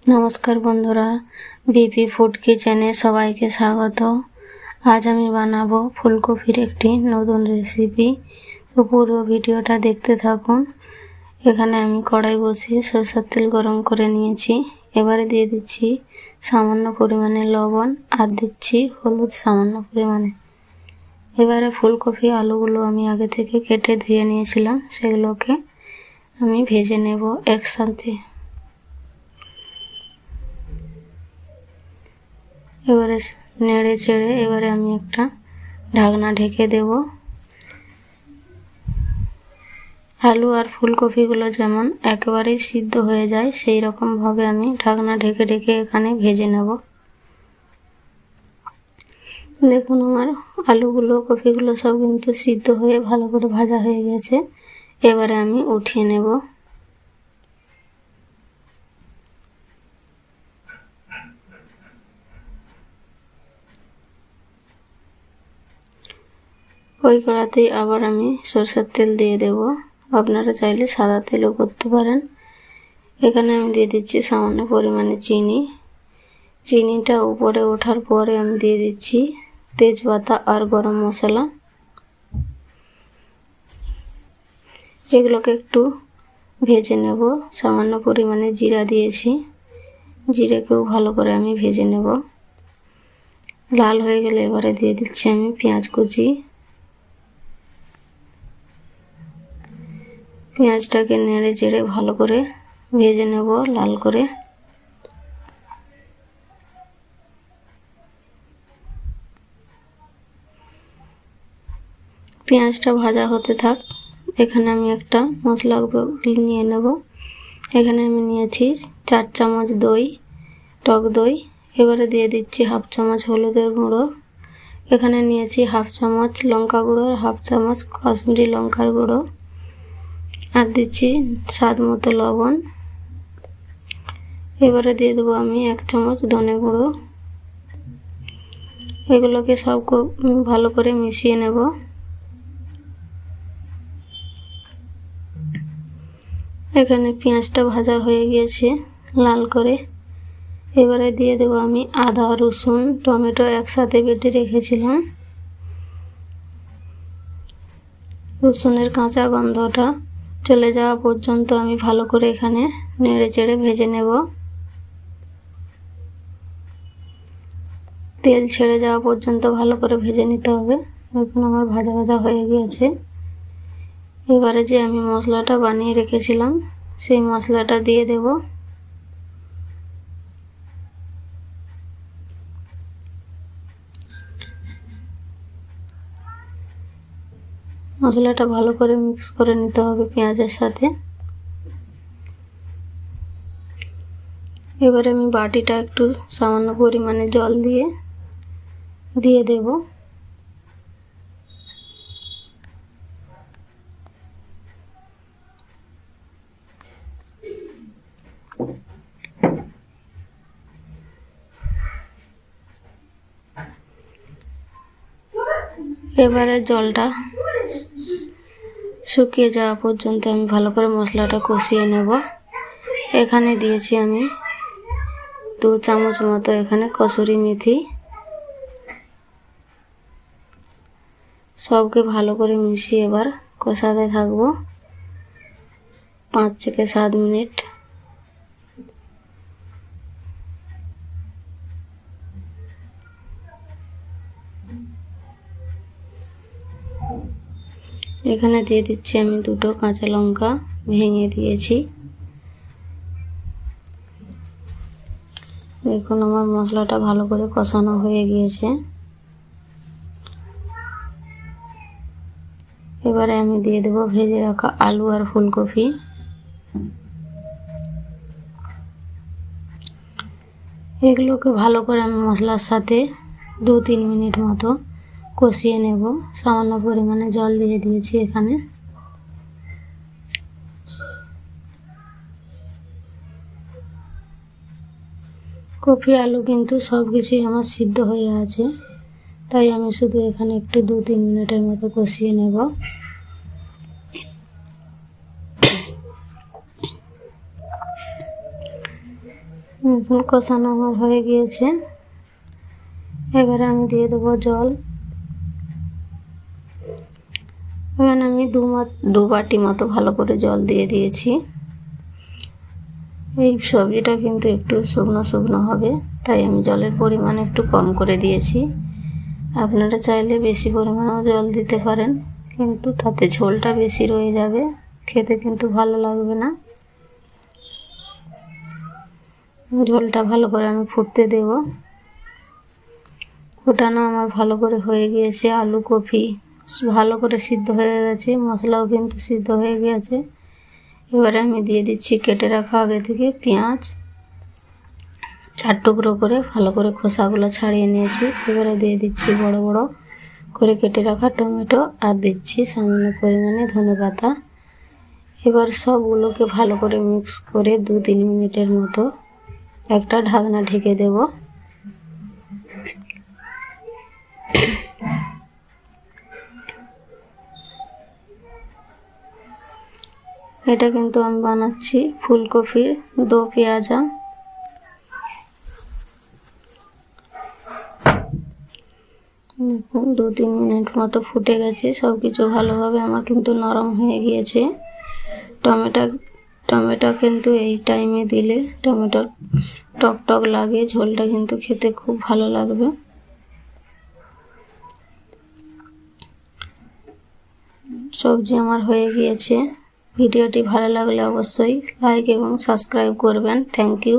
नमस्कार बंधुरा BP food किचेने सबाइके स्वागत। आज आमी बानाबो फुलकपिर एकटी नतून रेसिपि। तो पुरो भिडियोटा देखते थाकुन। एखाने आमी कड़ाई बसिए सरषेर तेल गरम करे निয়েছি। एबारे दिए दिচ্ছি सामान्य परिमाणे लवण और दिচ্ছি हलुद सामान्य परिमाणे। एबारे फुलकपि आलुगुलो आमी आगे थेके केटे धुए निয়েছিলাম, सेगुलोके आमी भेजे नेब एकसाथे। এবারে নেড়ে চেড়ে এবারে আমি একটা ঢাকনা ঢেকে দেব। আলু আর ফুলকপিগুলো যেমন একেবারেই সিদ্ধ হয়ে যায় সেই রকম ভাবে আমি ঢাকনা ঢেকে ঢেকে এখানে ভেজে নেব। দেখুন আমার আলুগুলো কপিগুলো সব কিন্তু সিদ্ধ হয়ে ভালো করে ভাজা হয়ে গেছে। এবারে আমি উঠিয়ে নেব। ওই কড়াতেই আবার আমি সরষের তেল দিয়ে দেব। আপনারা চাইলে সাদা তেলও করতে পারেন। এখানে আমি দিয়ে দিচ্ছি সামান্য পরিমাণে চিনি। চিনিটা উপরে ওঠার পরে আমি দিয়ে দিচ্ছি তেজপাতা আর গরম মশলা। এগুলোকে একটু ভেজে নেব। সামান্য পরিমাণে জিরা দিয়েছি, জিরাকেও ভালো করে আমি ভেজে নেব। লাল হয়ে গেলে এবারে দিয়ে দিচ্ছি আমি পেঁয়াজ কুচি। পেঁয়াজটাকে নেড়ে চেড়ে ভালো করে ভেজে নেব লাল করে। পেঁয়াজটা ভাজা হতে থাক। এখানে আমি একটা মশলা নিয়ে নেব। এখানে আমি নিয়েছি 4 চামচ দই, টক দই। এবারে দিয়ে দিচ্ছি হাফ চামচ হলুদের গুঁড়ো। এখানে নিয়েছি হাফ চামচ লঙ্কা গুঁড়ো আর হাফ চামচ কাশ্মীরি লঙ্কার গুঁড়ো। আর দিচ্ছি স্বাদ মতো লবণ। এবারে দিয়ে দেবো আমি 1 চামচ ধনে গুঁড়ো। এগুলোকে সব ভালো করে মিশিয়ে নেব। এখানে পেঁয়াজটা ভাজা হয়ে গিয়েছে লাল করে। এবারে দিয়ে দেবো আমি আদা, রসুন, টমেটো একসাথে বেটে রেখেছিলাম। রসুনের কাঁচা গন্ধটা চলে যাওয়া পর্যন্ত আমি ভালো করে এখানে নেড়ে চেড়ে ভেজে নেব। তেল ছেড়ে যাওয়া পর্যন্ত ভালো করে ভেজে নিতে হবে। দেখুন আমার ভাজা ভাজা হয়ে গিয়েছে। এবারে যে আমি মশলাটা বানিয়ে রেখেছিলাম সেই মশলাটা দিয়ে দেব। মশলাটা ভালো করে মিক্স করে নিতে হবে পেঁয়াজের সাথে। এবারে আমি বাটিটা একটু সামান্য পরিমাণে জল দিয়ে দেব। এবারে জলটা শুকিয়ে যাওয়া পর্যন্ত আমি ভালো করে মশলাটা কষিয়ে নেব। এখানে দিয়েছি আমি 2 চামচ মতো এখানে কসুরি মেথি। সবকে ভালো করে মিশিয়ে এবার কষাতে থাকবো 5 থেকে 7 মিনিট। এখানে দিয়ে দিচ্ছি আমি 2টো কাঁচা লঙ্কা ভেঙে দিয়েছি। দেখুন আমার মশলাটা ভালো করে কষানো হয়ে গিয়েছে। এবারে আমি দিয়ে দেব ভেজে রাখা আলু আর ফুলকপি। এগুলোকে ভালো করে আমি মশলার সাথে 2-3 মিনিট মতো কষিয়ে নেব। সামান্য পরিমাণে জল দিয়ে দিয়েছি এখানে। কপি আলু কিন্তু সব কিছুই আমার সিদ্ধ হয়ে আছে, তাই আমি শুধু এখানে একটু 2-3 মিনিটের মতো কষিয়ে নেব। এখন কষানো আমার হয়ে গিয়েছে। এবারে আমি দিয়ে দেবো জল। এখানে আমি দু বাটি মতো ভালো করে জল দিয়ে দিয়েছি। এই সবজিটা কিন্তু একটু শুকনো শুকনো হবে, তাই আমি জলের পরিমাণ একটু কম করে দিয়েছি। আপনারা চাইলে বেশি পরিমাণেও জল দিতে পারেন, কিন্তু তাতে ঝোলটা বেশি রয়ে যাবে, খেতে কিন্তু ভালো লাগবে না। ঝোলটা ভালো করে আমি ফুটতে দেব। ফোটানো আমার ভালো করে হয়ে গিয়েছে। আলু কপি ভালো করে সিদ্ধ হয়ে গেছে, মশলাও কিন্তু সিদ্ধ হয়ে গিয়েছে। এবারে আমি দিয়ে দিচ্ছি কেটে রাখা আগে থেকে পেঁয়াজ, 4 টুকরো করে ভালো করে খোসাগুলো ছাড়িয়ে নিয়েছি। এবারে দিয়ে দিচ্ছি বড় বড় করে কেটে রাখা টমেটো, আর দিচ্ছি সামান্য পরিমাণে ধনেপাতা। এবার সবগুলোকে ভালো করে মিক্স করে 2-3 মিনিটের মতো একটা ঢাকনা ঢেকে দেব। এটা কিন্তু আমি বানাচ্ছি ফুলকপির দো পেঁয়াজা। 2-3 মিনিট মতো ফুটে গেছে, সব কিছু ভালোভাবে আমার কিন্তু নরম হয়ে গিয়েছে। টমেটো কিন্তু এই টাইমে দিলে টমেটোর টক টক লাগে, ঝোলটা কিন্তু খেতে খুব ভালো লাগবে। সবজি আমার হয়ে গিয়েছে। ভিডিওটি ভালো লাগলে অবশ্যই লাইক এবং সাবস্ক্রাইব করবেন। Thank you.